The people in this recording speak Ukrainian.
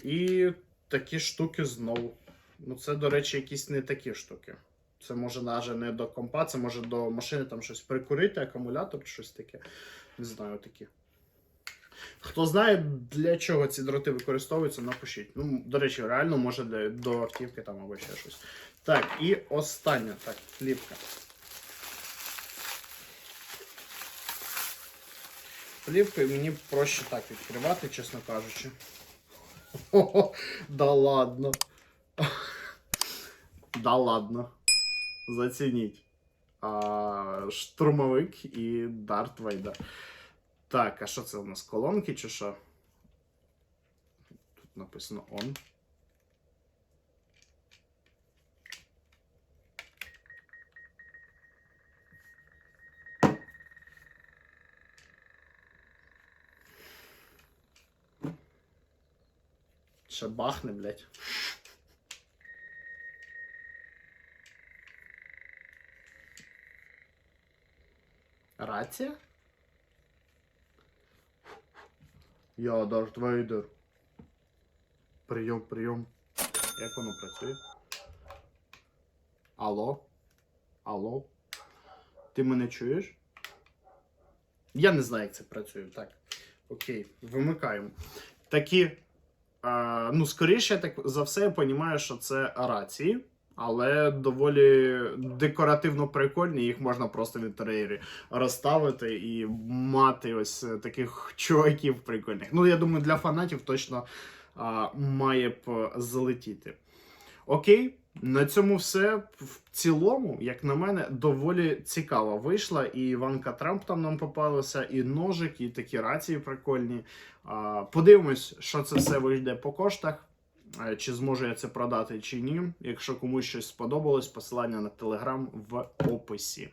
І такі штуки знову. Ну, це, до речі, якісь не такі штуки. Це може навіть не до компа, це може до машини там щось прикурити, акумулятор чи щось таке. Не знаю, такі. Хто знає, для чого ці дроти використовуються, напишіть. Ну, до речі, реально може до автівки там або ще щось. Так, і остання, так, плівка. Плівкою мені проще так відкривати, чесно кажучи. О, да ладно. Да ладно. Зацініть. Штурмовик і Дарт Вейдер. Так, а що це у нас? Колонки чи що? Тут написано on. Ще бахне, блядь. Рація? Я Дарт Вейдер. Прийом, прийом. Як воно працює? Алло? Алло? Ти мене чуєш? Я не знаю, як це працює. Так. Окей, вимикаємо. Такі, ну, скоріше, так за все, я розумію, що це рації. Але доволі декоративно прикольні, їх можна просто в інтер'єрі розставити і мати ось таких чуваків прикольних. Ну, я думаю, для фанатів точно має б залетіти. Окей, на цьому все. В цілому, як на мене, доволі цікаво вийшла. І Іванка Трамп там нам попалася, і ножик, і такі рації прикольні. Подивимось, що це все вийде по коштах. Чи зможу я це продати, чи ні. Якщо комусь щось сподобалось, посилання на Telegram в описі.